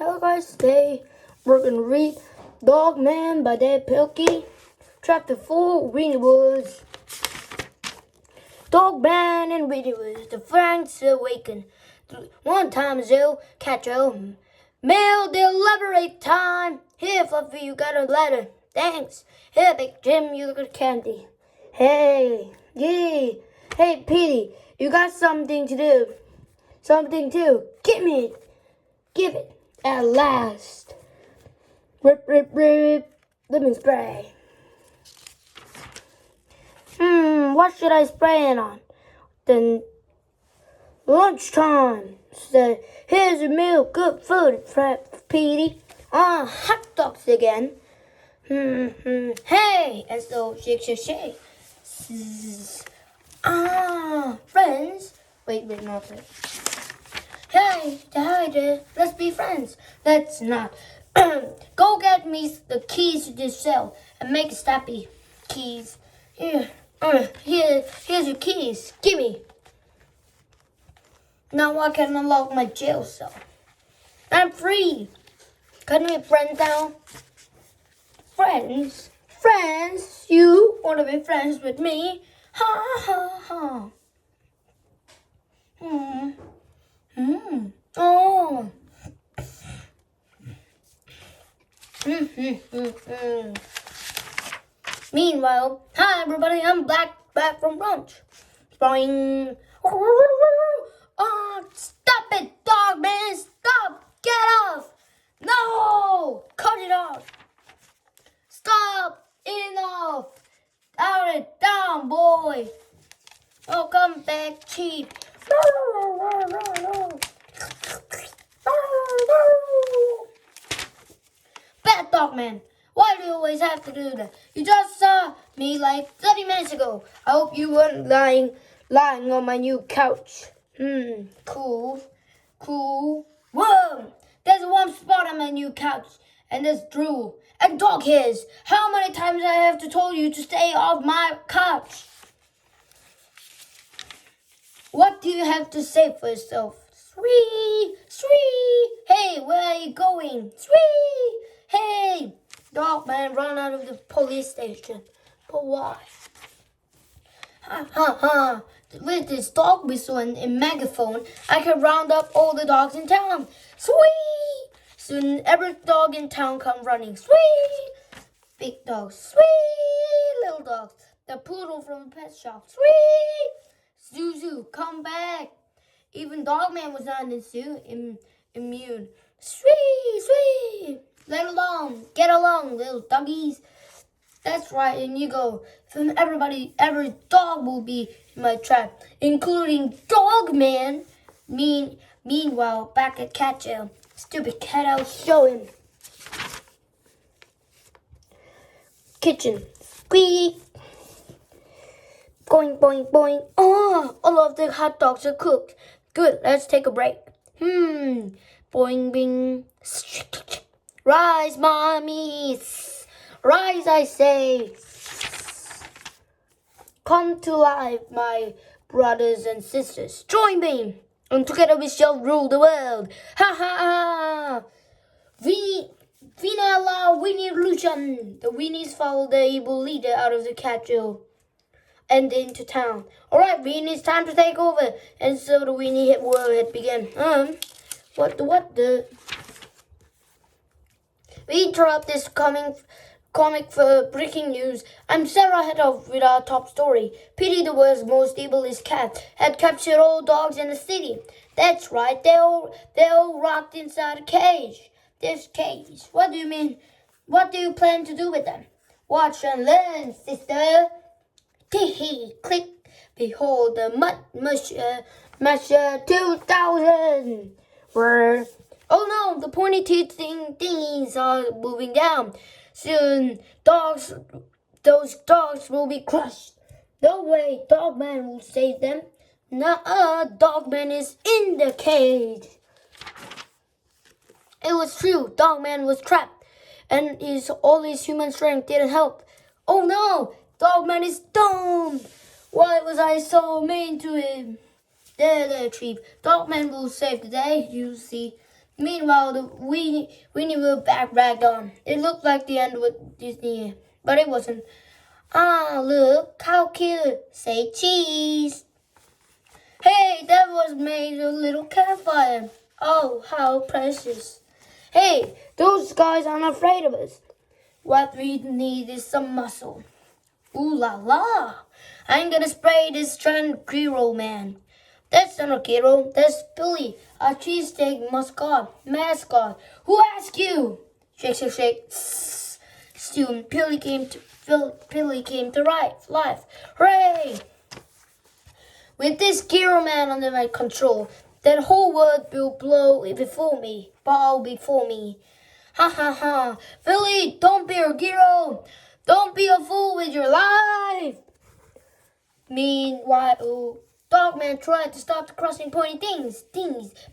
Hello guys, today we're gonna read Dog Man by Dave Pilkey, Chapter 4, Weenie Woods. Dog Man and Weenie Woods, the friends awaken. One time Joe, catch Joe, mail delivery time. Here Fluffy, you got a letter, thanks. Here Big Jim, you got candy. Hey, yay. Hey Petey, you got something to do. Something too. Give it. At last. Rip, rip, rip. Lemon spray. What should I spray it on? Then lunchtime. So here's your meal. Good food, Petey. Hot dogs again. Hey, and so shake. Friends. Wait, not that. Hey, let's be friends. Let's not. Go get me the keys to this cell and make snappy keys. Here's your keys. Gimme. Now I can unlock my jail cell. I'm free. Can we be friends now? Friends? You want to be friends with me? Ha ha ha. Oh. Meanwhile, hi everybody, I'm back from lunch. Boing. Oh, stop it, Dog Man, stop, get off. No, cut it off. Stop, enough. Out it down, boy. Oh, come back cheap. Bad Dog Man, why do you always have to do that? You just saw me like 30 minutes ago. I hope you weren't lying on my new couch. Cool. Whoa, there's one spot on my new couch, and there's drool and dog hairs. How many times I have to tell you to stay off my couch? What do you have to say for yourself? Sweet. Hey, where are you going? Sweet. Hey, Dog Man run out of the police station. But why? Ha. With this dog whistle and megaphone, I can round up all the dogs in town. Sweet. Soon every dog in town come running. Sweet. Big dogs. Sweet. Little dogs. The poodle from the pet shop. Sweet. Zuzu, come back. Even Dog Man was not immune. Sweet. Get along, little doggies. That's right, and you go. Then every dog will be in my trap, including Dog Man. Meanwhile, back at cat jail, stupid cat out showing. Kitchen, squeak. Boing. Oh, all of the hot dogs are cooked. Good, let's take a break. Boing, bing. Rise, mommy. Rise, I say. Come to life, my brothers and sisters. Join me, and together we shall rule the world. Ha ha ha. Vina la Winnie illusion. The Winnies follow the evil leader out of the cat jail and into town. Alright, Weenie, it's time to take over. And so the Weenie hit world had begun. What the? We interrupt this comic for breaking news. I'm Sarah, head off with our top story. Petey, the world's most ableist cat, had captured all dogs in the city. That's right, they're all locked inside a cage. This cage. What do you mean? What do you plan to do with them? Watch and learn, sister. Tee click. Behold the Mud Musher 2000. Oh no, the pointy teeth thingies are moving down. Soon, those dogs will be crushed. No way, Dog Man will save them. Nuh-uh, Dog Man is in the cage. It was true, Dog Man was trapped, and all his human strength didn't help. Oh no, Dog Man is doomed. Why was I so mean to him? There, Treep. Dog Man will save the day, you see. Meanwhile, the Winnie Pooh backpacked on. It looked like the end with Disney, but it wasn't. Ah, look, how cute. Say cheese. Hey, that was made a little campfire. Oh, how precious. Hey, those guys aren't afraid of us. What we need is some muscle. Ooh la la. I'm gonna spray this giant Giro man. That's not a Giro, that's Billy, a cheesesteak mascot. Who asked you? Shake, shake, shake. Soon Billy came to life. Hooray! With this Giro man under my control, that whole world will bow before me. Ha ha ha. Billy, don't be a Giro. Don't be a fool with your life. Meanwhile, Dogman tried to stop the crossing pointy things,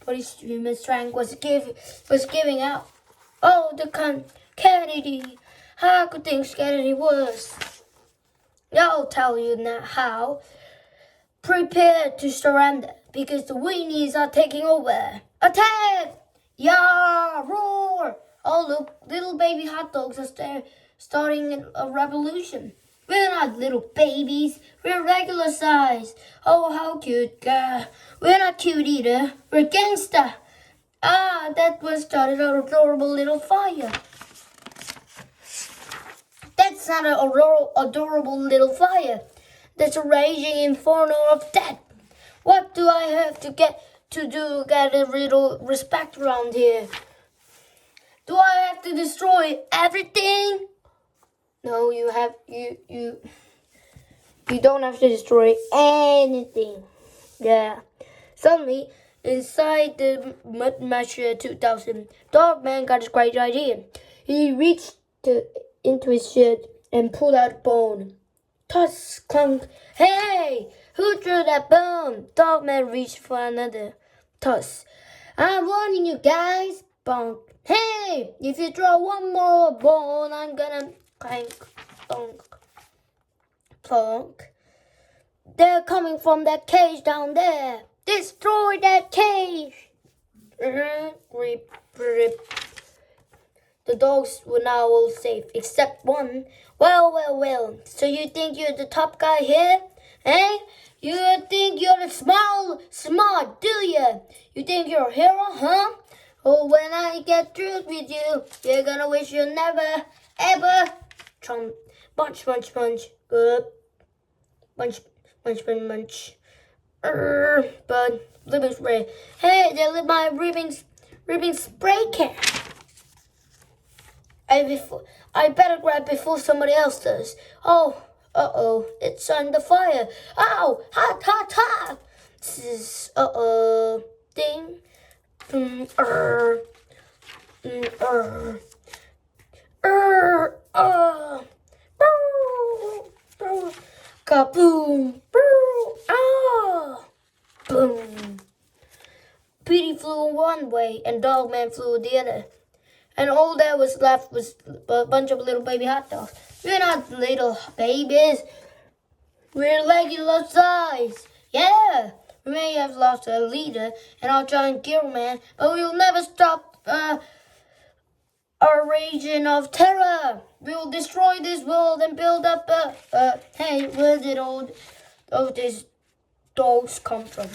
but his human strength was giving out. Oh, the Kennedy. How could things get any worse? I'll tell you now how. Prepare to surrender, because the weenies are taking over. Attack! Yeah, roar! All the little baby hot dogs are starting a revolution. We're not little babies. We're regular size. Oh, how cute, girl. We're not cute either. We're gangsta. Ah, that was started an adorable little fire. That's not an adorable little fire. That's a raging inferno of death. What do I have to get a little respect around here? Do I have to destroy everything? No, you don't have to destroy anything. Yeah. Suddenly, inside the Mud Masher 2000, Dogman got a great idea. He reached into his shed and pulled out a bone. Toss, clunk. Hey! Who threw that bone? Dogman reached for another. Toss. I'm warning you guys. Bonk. Hey! If you throw one more bone, I'm gonna clank. Bonk. Plonk. They're coming from that cage down there. Destroy that cage. Rip, rip. The dogs were now all safe, except one. Well. So you think you're the top guy here? Eh? You think you're the smart, do you? You think you're a hero, huh? Oh, when I get through with you, you're gonna wish you never, ever. Chomp. Bunch. Good. Bunch. But ribbon spray. Hey, they lit my ribbon spray can. I better grab before somebody else does. Oh, it's on the fire. Ow, hot. Ding. Kaboom. Boom. Petey flew one way and Dogman flew the other. And all that was left was a bunch of little baby hot dogs. We're not little babies. We're regular size. Yeah, we may have lost a leader and our giant Giro man, but we'll never stop our region of terror. We'll destroy this world and build up hey, where did all of these dogs come from?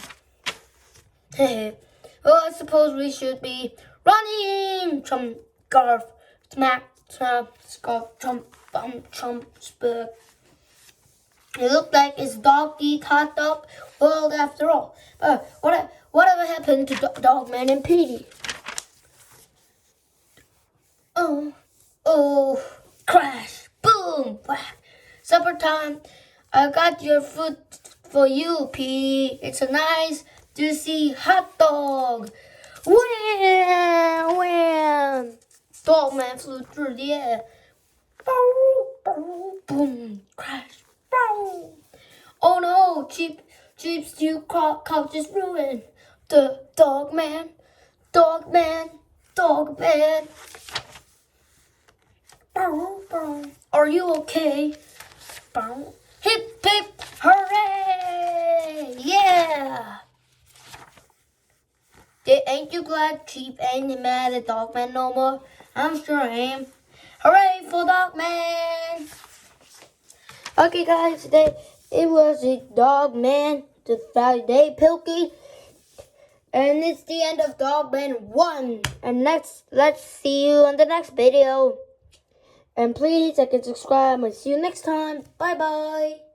Well, I suppose we should be running. Chomp, garf, smack, snap, scarf, chomp, bump, chomp, spur. It looked like it's dog-eat hot dog world after all. But whatever happened to Dogman and Petey? Oh, crash, boom, whack. Supper time. I got your food for you, Petey. It's a nice, juicy hot dog. Wham! Dogman flew through the air. Boom, crash, boom. Oh no, cheap stew couch is ruined. The Dogman. Are you okay? Hip, hip, hooray! Yeah! Ain't you glad Chief ain't mad at Dogman no more? I'm sure I am. Hooray for Dogman! Okay, guys, today it was a Dogman, the Friday Pilkey. And it's the end of Dogman 1. And let's see you on the next video. And please like and subscribe. And see you next time. Bye bye.